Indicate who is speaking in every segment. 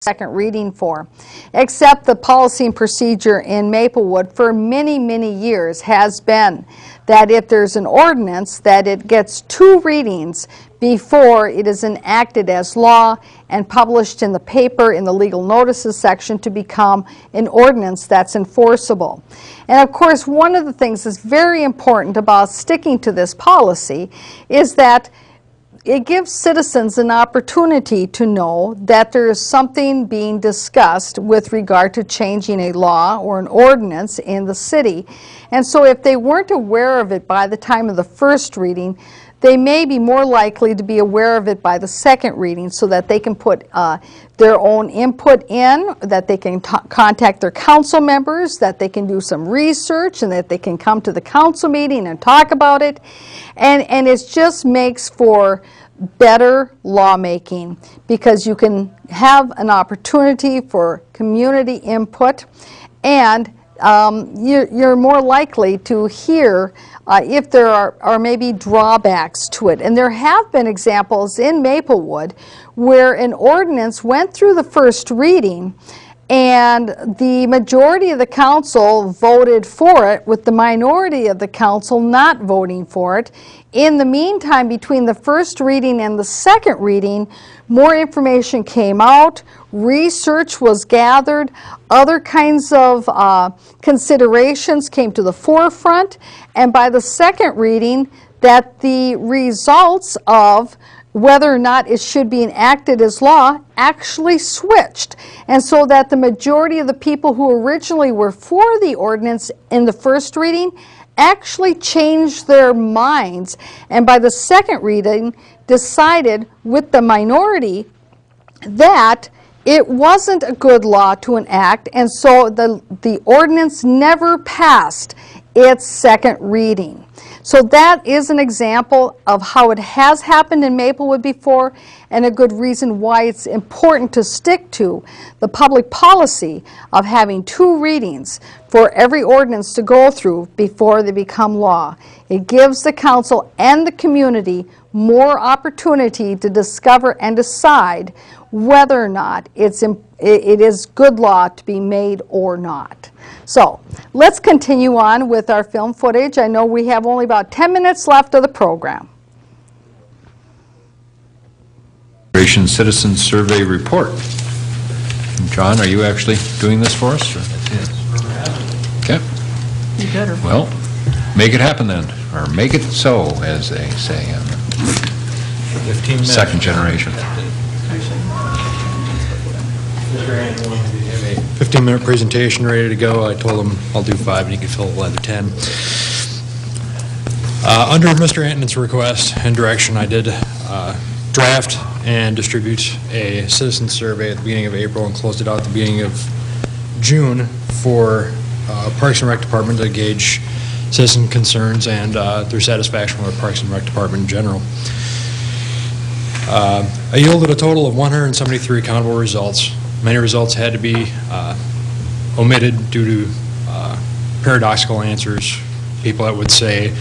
Speaker 1: second reading for. Except the policy and procedure in Maplewood for many, many years has been that if there's an ordinance, that it gets 2 readings before it is enacted as law and published in the paper in the legal notices section to become an ordinance that's enforceable. And of course, one of the things that's very important about sticking to this policy is that it gives citizens an opportunity to know that there is something being discussed with regard to changing a law or an ordinance in the city. And so if they weren't aware of it by the time of the first reading, they may be more likely to be aware of it by the second reading so that they can put their own input in, that they can contact their council members, that they can do some research, and that they can come to the council meeting and talk about it. And it just makes for better lawmaking because you can have an opportunity for community input, and you're more likely to hear if there are maybe drawbacks to it. And there have been examples in Maplewood where an ordinance went through the first reading and the majority of the council voted for it, with the minority of the council not voting for it. In the meantime, between the first reading and the second reading, more information came out, research was gathered, other kinds of considerations came to the forefront, and by the second reading, that the results of whether or not it should be enacted as law actually switched. And so that the majority of the people who originally were for the ordinance in the first reading actually changed their minds, and by the second reading decided with the minority that it wasn't a good law to enact, and so the ordinance never passed its second reading. So that is an example of how it has happened in Maplewood before, and a good reason why it's important to stick to the public policy of having 2 readings for every ordinance to go through before they become law. It gives the council and the community more opportunity to discover and decide whether or not it is good law to be made or not. So let's continue on with our film footage. I know we have only about 10 minutes left of the program.
Speaker 2: Citizen Survey Report. John, are you actually doing this for us?
Speaker 3: Yes.
Speaker 2: Okay.
Speaker 1: You better.
Speaker 2: Well, make it happen then, or make it so, as they say in the
Speaker 3: 15 minutes.
Speaker 2: second generation.
Speaker 3: 15-minute presentation ready to go. I told him I'll do 5 and he could fill the other 10. Under Mr. Antonen's request and direction, I did draft and distribute a citizen survey at the beginning of April and closed it out at the beginning of June for Parks and Rec Department to gauge citizen concerns and their satisfaction with the Parks and Rec Department in general. I yielded a total of 173 countable results. Many results had to be omitted due to paradoxical answers. People that would say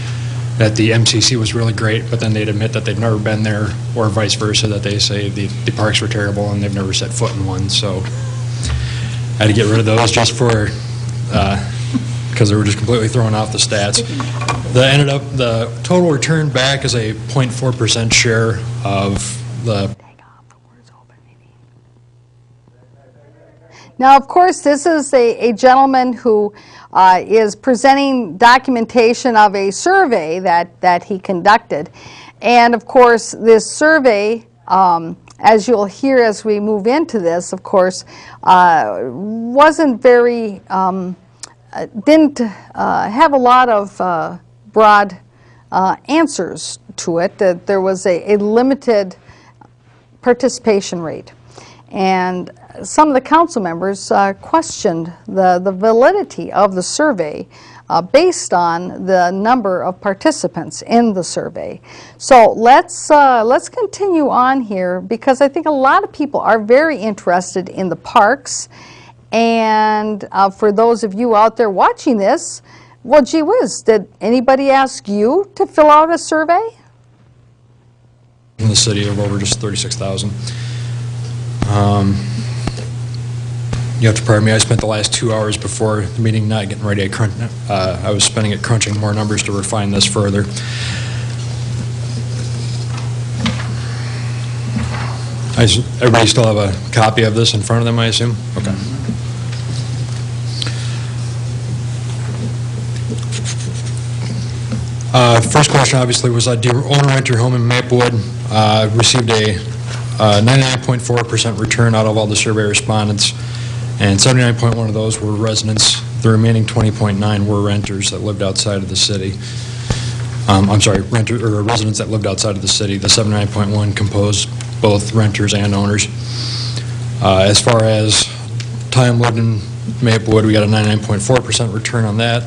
Speaker 3: that the MCC was really great, but then they'd admit that they've never been there, or vice versa, that they say the parks were terrible and they've never set foot in one. So I had to get rid of those just for, because they were just completely throwing off the stats. The total return back is a 0.4% share of the.
Speaker 1: Now, of course, this is a gentleman who is presenting documentation of a survey that he conducted. And, of course, this survey, as you'll hear as we move into this, of course, wasn't very, didn't have a lot of broad answers to it. That there was a limited participation rate. And some of the council members questioned the validity of the survey based on the number of participants in the survey. So let's continue on here, because I think a lot of people are very interested in the parks. And for those of you out there watching this, well, gee whiz, did anybody ask you to fill out a survey?
Speaker 3: In the city of over just 36,000. You have to pardon me, I spent the last 2 hours before the meeting not getting ready. I was spending it crunching more numbers to refine this further. Everybody still have a copy of this in front of them, I assume? Okay. First question, obviously, was, do you own or rent your home in Maplewood? Received a 99.4% return out of all the survey respondents, and 79.1 of those were residents. The remaining 20.9 were renters that lived outside of the city. I'm sorry, residents that lived outside of the city. The 79.1 composed both renters and owners. As far as time lived in Maplewood, we got a 99.4% return on that.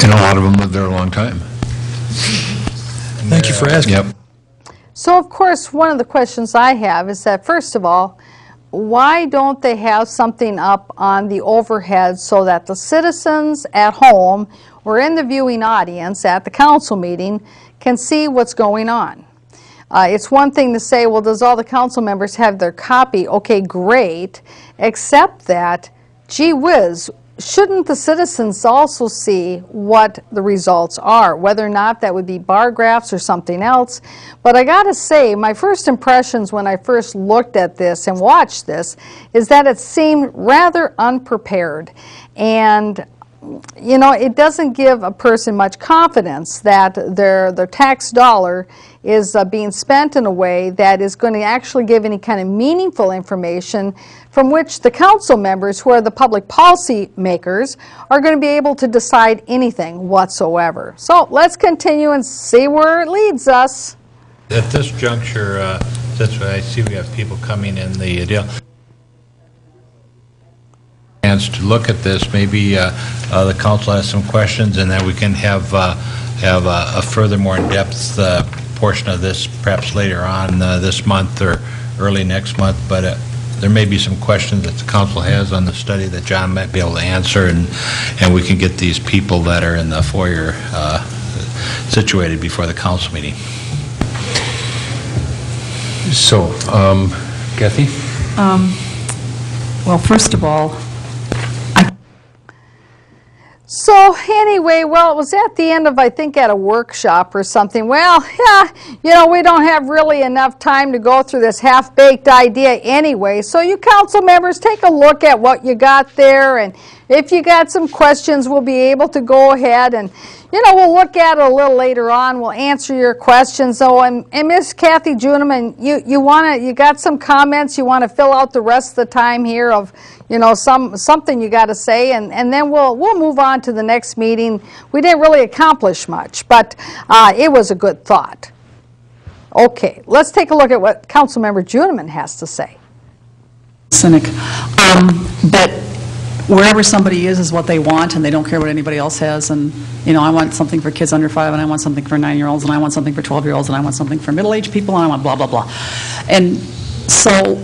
Speaker 2: And a lot of them lived there a long time.
Speaker 3: Thank you for asking.
Speaker 2: Yep.
Speaker 1: So, of course, one of the questions I have is that, first of all, why don't they have something up on the overhead so that the citizens at home or in the viewing audience at the council meeting can see what's going on? It's one thing to say, well, does all the council members have their copy? Okay, great, except that, gee whiz, shouldn't the citizens also see what the results are, whether or not that would be bar graphs or something else? But I got to say, my first impressions when I first looked at this and watched this is that it seemed rather unprepared. And you know, it doesn't give a person much confidence that their tax dollar is being spent in a way that is going to actually give any kind of meaningful information from which the council members, who are the public policy makers, are going to be able to decide anything whatsoever. So let's continue and see where it leads us.
Speaker 4: At this juncture, that's why I see we have people coming in the deal. To look at this, maybe the council has some questions, and then we can have a further, more in-depth portion of this perhaps later on this month or early next month. But there may be some questions that the council has on the study that John might be able to answer, and we can get these people that are in the foyer situated before the council meeting.
Speaker 2: So, Kathy?
Speaker 5: Well, first of all,
Speaker 1: So anyway, well, it was at the end of, I think, at a workshop or something. Well, yeah, you know, we don't have really enough time to go through this half-baked idea anyway. So you council members, take a look at what you got there, and if you got some questions, we'll be able to go ahead and, you know, we'll look at it a little later on. We'll answer your questions. So, and Miss Kathy Juniman, you got some comments you want to fill out the rest of the time here of, you know, something you got to say, and then we'll move on to the next meeting. We didn't really accomplish much, but it was a good thought. Okay, let's take a look at what Councilmember Juniman has to say.
Speaker 5: cynic, but wherever somebody is what they want, and they don't care what anybody else has. And you know, I want something for kids under 5, and I want something for 9-year-olds, and I want something for 12-year-olds, and I want something for middle-aged people, and I want blah blah blah. And so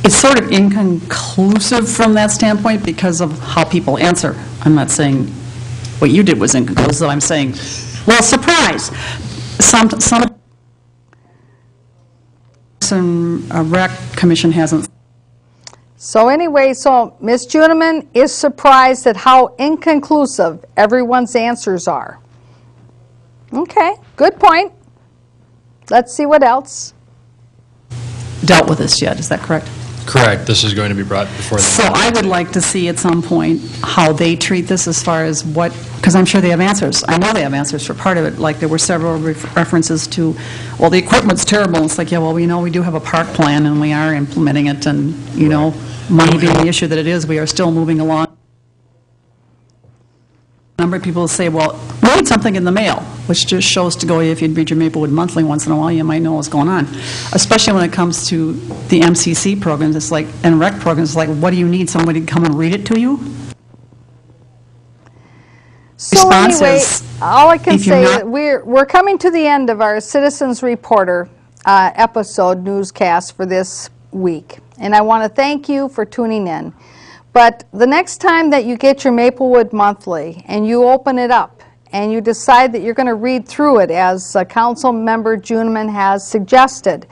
Speaker 5: it's sort of inconclusive from that standpoint because of how people answer. I'm not saying what you did was inconclusive. I'm saying, well, surprise. Some rec commission hasn't.
Speaker 1: So anyway, so Ms. Juniman is surprised at how inconclusive everyone's answers are. Okay, good point. Let's see what else.
Speaker 5: Dealt with this yet, is that correct?
Speaker 3: Correct. This is going to be brought before the...
Speaker 5: So I would like to see at some point how they treat this as far as what, because I'm sure they have answers. I know they have answers for part of it. Like there were several references to, well, the equipment's terrible. It's like, yeah, well, you know, we do have a park plan and we are implementing it, and, you know, money being the issue that it is, we are still moving along. A number of people say, well, we need something in the mail, which just shows to go, if you'd read your Maplewood Monthly once in a while, you might know what's going on. Especially when it comes to the MCC programs, it's like, and rec programs, it's like, what do you need, somebody to come and read it to you?
Speaker 1: So anyway,
Speaker 5: Responses,
Speaker 1: all I can
Speaker 5: if you're
Speaker 1: say
Speaker 5: not-
Speaker 1: is we're coming to the end of our Citizens Reporter episode newscast for this week. And I want to thank you for tuning in. But the next time that you get your Maplewood Monthly and you open it up and you decide that you're going to read through it as Council Member Juniman has suggested,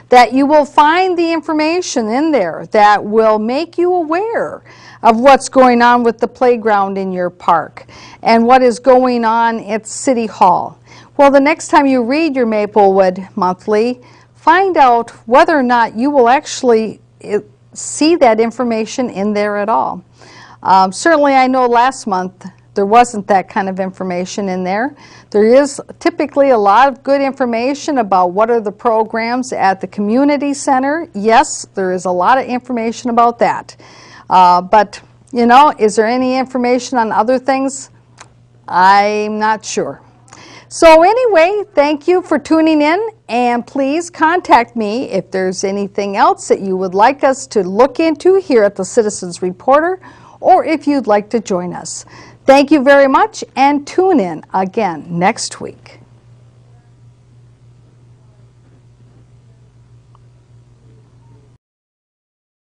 Speaker 1: that you will find the information in there that will make you aware of what's going on with the playground in your park and what is going on at City Hall. Well, the next time you read your Maplewood Monthly, find out whether or not you will actually see that information in there at all. Certainly, I know last month there wasn't that kind of information in there. There is typically a lot of good information about what are the programs at the community center. Yes, there is a lot of information about that. But, you know, is there any information on other things? I'm not sure. So anyway, thank you for tuning in, and please contact me if there's anything else that you would like us to look into here at the Citizens Reporter, or if you'd like to join us. Thank you very much, and tune in again next week.